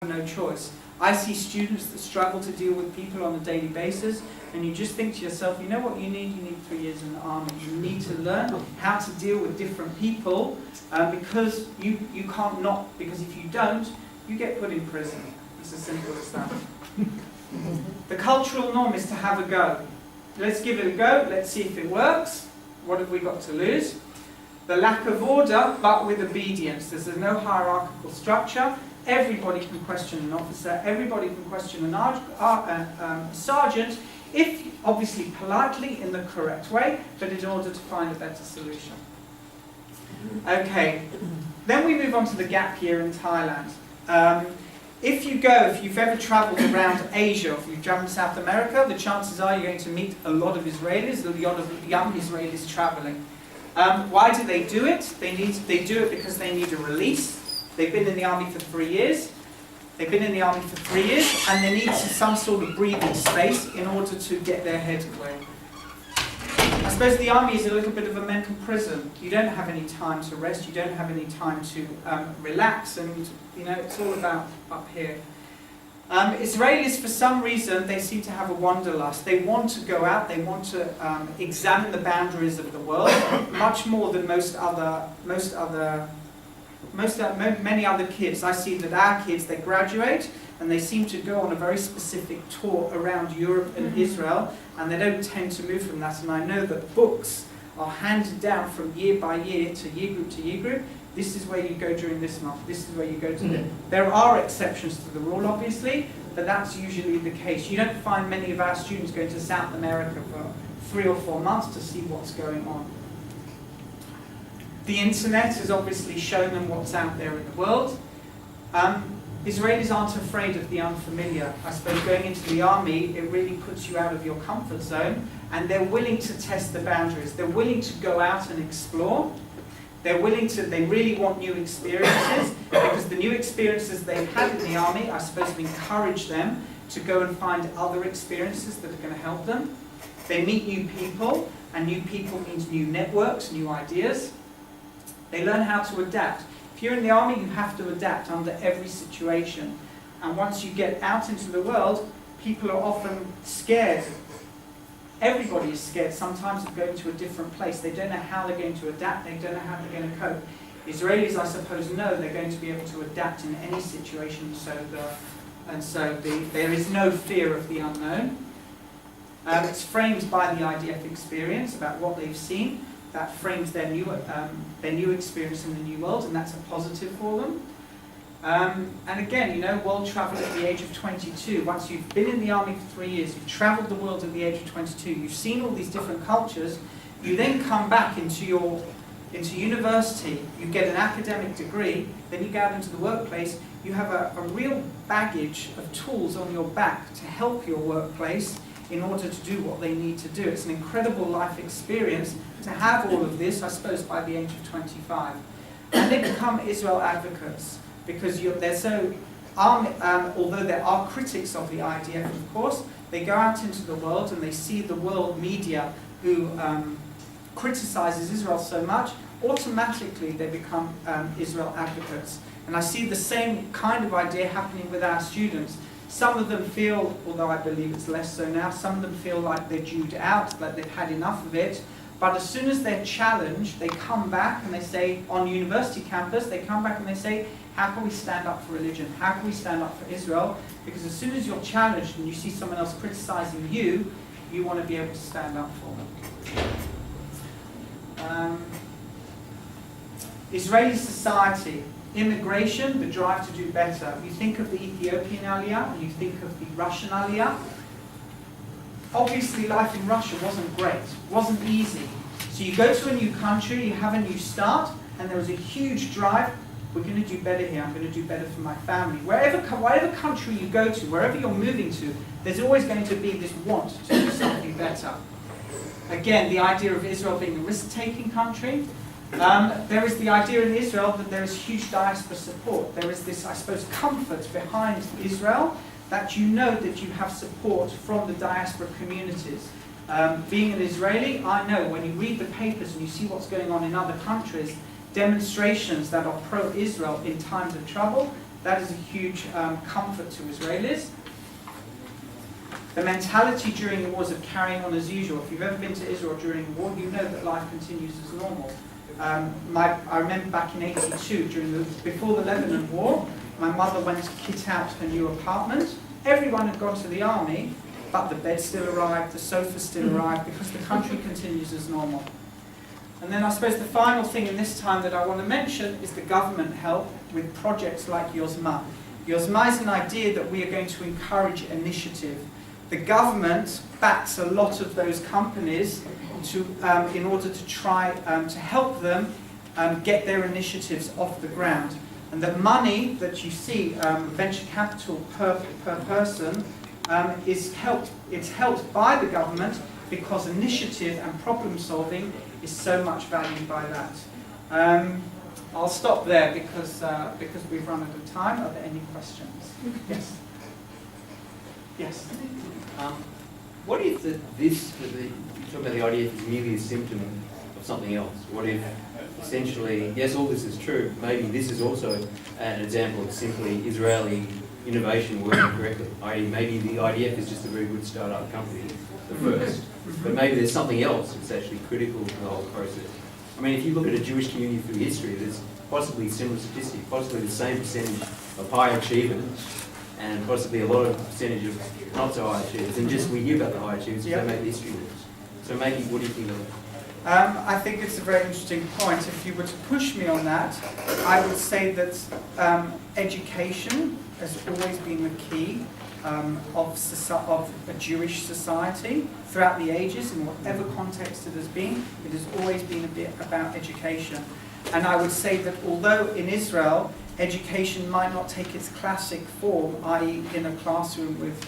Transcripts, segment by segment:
no choice. I see students that struggle to deal with people on a daily basis, and you just think to yourself, you know what you need? You need 3 years in the army. You need to learn how to deal with different people, because you can't not, because if you don't, you get put in prison. It's as simple as that. The cultural norm is to have a go. Let's give it a go, let's see if it works. What have we got to lose? The lack of order, but with obedience. There's no hierarchical structure. Everybody can question an officer, everybody can question a sergeant, if obviously politely in the correct way, but in order to find a better solution. Okay, then we move on to the gap year in Thailand. If you've ever travelled around Asia, if you've travelled to South America, the chances are you're going to meet a lot of Israelis, a lot of young Israelis travelling. Why do they do it? They do it because they need a release. They've been in the army for 3 years. And they need some sort of breathing space in order to get their head away. I suppose the army is a little bit of a mental prison. You don't have any time to rest. You don't have any time to relax, and it's all about up here. Israelis, for some reason, they seem to have a wanderlust. They want to go out. They want to examine the boundaries of the world much more than many other kids. I see that our kids, they graduate and they seem to go on a very specific tour around Europe and Israel, and they don't tend to move from that. And I know that books are handed down from year by year to year group. This is where you go during this month, this is where you go to There are exceptions to the rule, obviously, but that's usually the case. You don't find many of our students going to South America for 3 or 4 months to see what's going on. The internet has obviously shown them what's out there in the world. Israelis aren't afraid of the unfamiliar. I suppose going into the army, it really puts you out of your comfort zone, and they're willing to test the boundaries. They're willing to go out and explore. They really want new experiences, because the new experiences they've had in the army, I suppose, have encouraged them to go and find other experiences that are going to help them. They meet new people, and new people means new networks, new ideas. They learn how to adapt. If you're in the army, you have to adapt under every situation. And once you get out into the world, people are often scared. Everybody is scared sometimes of going to a different place. They don't know how they're going to adapt. They don't know how they're going to cope. Israelis, I suppose, know they're going to be able to adapt in any situation, there is no fear of the unknown. It's framed by the IDF experience about what they've seen. That frames their new experience in the new world, and that's a positive for them. And again, world travel at the age of 22. Once you've been in the army for 3 years, you've travelled the world at the age of 22, you've seen all these different cultures, you then come back into university, you get an academic degree, then you go out into the workplace, you have a real baggage of tools on your back to help your workplace in order to do what they need to do. It's an incredible life experience to have all of this, I suppose, by the age of 25. And they become Israel advocates, because although there are critics of the IDF, of course, they go out into the world and they see the world media who criticizes Israel so much, automatically they become Israel advocates. And I see the same kind of idea happening with our students. Some of them feel, although I believe it's less so now, some of them feel like they're dewed out, like they've had enough of it. But as soon as they're challenged, they come back and they say, on university campus, they come back and they say, how can we stand up for religion? How can we stand up for Israel? Because as soon as you're challenged and you see someone else criticizing you, you want to be able to stand up for them. Israeli society. Immigration, the drive to do better. You think of the Ethiopian Aliyah and you think of the Russian Aliyah. Obviously life in Russia wasn't great, wasn't easy. So you go to a new country, you have a new start, and there was a huge drive, we're going to do better here, I'm going to do better for my family. Whatever country you go to, wherever you're moving to, there's always going to be this want to do something better. Again, the idea of Israel being a risk-taking country. There is the idea in Israel that there is huge diaspora support. There is this, I suppose, comfort behind Israel that you know that you have support from the diaspora communities. Being an Israeli, I know when you read the papers and you see what's going on in other countries, demonstrations that are pro-Israel in times of trouble, That is a huge comfort to Israelis. The mentality during the wars of carrying on as usual. If you've ever been to Israel during a war, you know that life continues as normal. I remember back in '82, before the Lebanon War, my mother went to kit out her new apartment. Everyone had gone to the army, but the bed still arrived, the sofa still arrived, because the country continues as normal. And then I suppose the final thing in this time that I want to mention is the government help with projects like Yozma. Yozma is an idea that we are going to encourage initiative. The government backs a lot of those companies in order to try to help them get their initiatives off the ground. And the money that you see, venture capital per person, it's helped by the government because initiative and problem solving is so much valued by that. I'll stop there because we've run out of time. Are there any questions? Yes. Yes. What if you talk about the IDF is merely a symptom of something else? What if essentially, yes, all this is true, maybe this is also an example of simply Israeli innovation working correctly, i.e. maybe the IDF is just a very good startup company, the first, but maybe there's something else that's actually critical to the whole process. I mean, if you look at a Jewish community through history, there's possibly a similar statistic, possibly the same percentage of high achievers, and possibly a lot of percentage of not so high achievers, and just we hear about the high achievers because they make the history books. So maybe, what do you think of it? I think it's a very interesting point. If you were to push me on that, I would say that education has always been the key of a Jewish society throughout the ages, in whatever context it has been. It has always been a bit about education. And I would say that although in Israel, education might not take its classic form, i.e. in a classroom with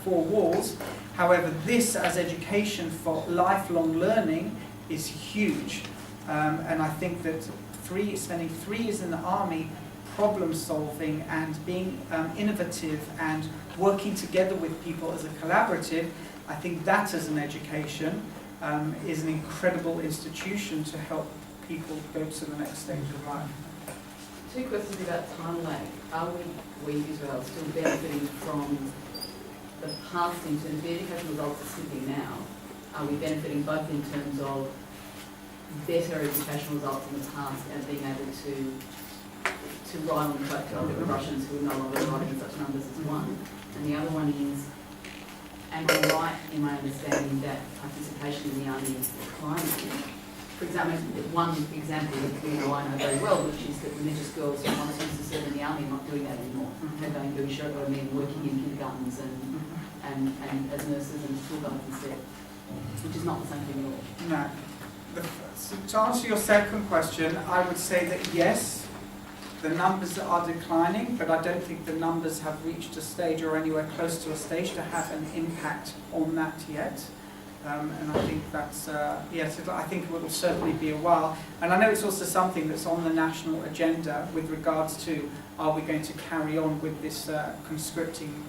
4 walls, however, this as education for lifelong learning is huge. And I think that spending 3 years in the army, problem solving and being innovative and working together with people as a collaborative, I think that as an education is an incredible institution to help people go to the next stage of life. 2 questions about time lag. Are we Israel, still benefiting from the past in terms of the education results are slipping now? Are we benefiting both in terms of better educational results in the past and being able to ride on the track to the Russians who are no longer riding in such numbers as one? And the other one is, am I right in my understanding that participation in the army is declining? For example, one example that I know very well, which is that religious girls who once used to serve in the army are not doing that anymore. They're going to Yeshiva and working in kindergartens and as nurses and school guards instead, which is not the same thing at all. No. So to answer your second question, I would say that yes, the numbers are declining, but I don't think the numbers have reached a stage or anywhere close to a stage to have an impact on that yet. And I think that's, yes, I think it will certainly be a while. And I know it's also something that's on the national agenda with regards to, are we going to carry on with this conscripting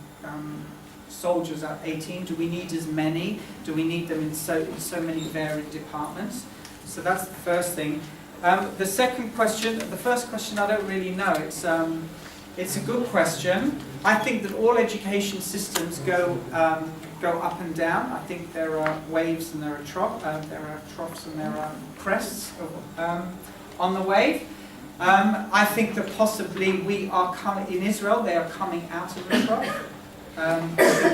soldiers at 18? Do we need as many? Do we need them in so many varied departments? So that's the first thing. The first question I don't really know. It's a good question. I think that all education systems go up and down. I think there are waves and there are troughs and there are crests on the wave. I think that possibly we are coming, in Israel, they are coming out of the trough.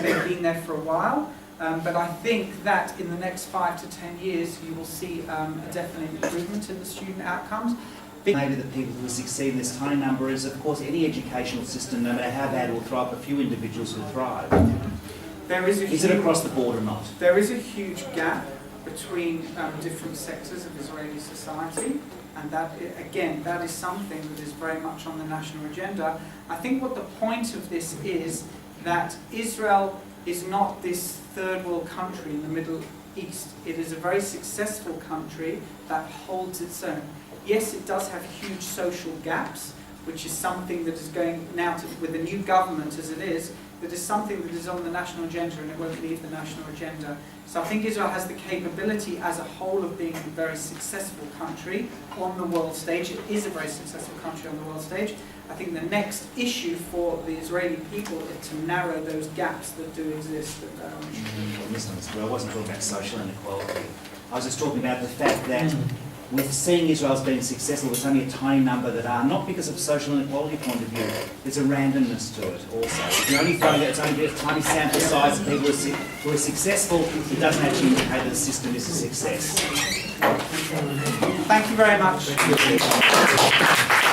They've been there for a while. But I think that in the next 5 to 10 years, you will see a definite improvement in the student outcomes. Maybe the people who succeed in this tiny number is, of course, any educational system, no matter how bad, will throw up a few individuals who thrive. Is it across the board or not? There is a huge gap between different sectors of Israeli society, and that, again, that is something that is very much on the national agenda. I think what the point of this is that Israel is not this third world country in the Middle East. It is a very successful country that holds its own. Yes, it does have huge social gaps, which is something that is going now with the new government as it is, that is something that is on the national agenda and it won't leave the national agenda. So I think Israel has the capability as a whole of being a very successful country on the world stage. It is a very successful country on the world stage. I think the next issue for the Israeli people is to narrow those gaps that do exist. I wasn't talking about social inequality. I was just talking about the fact that with seeing Israel's being successful, there's only a tiny number that are, not because of social inequality point of view, there's a randomness to it also. You're only throwing it's only a tiny sample size of people who are successful, it doesn't actually indicate that the system is a success. Thank you very much.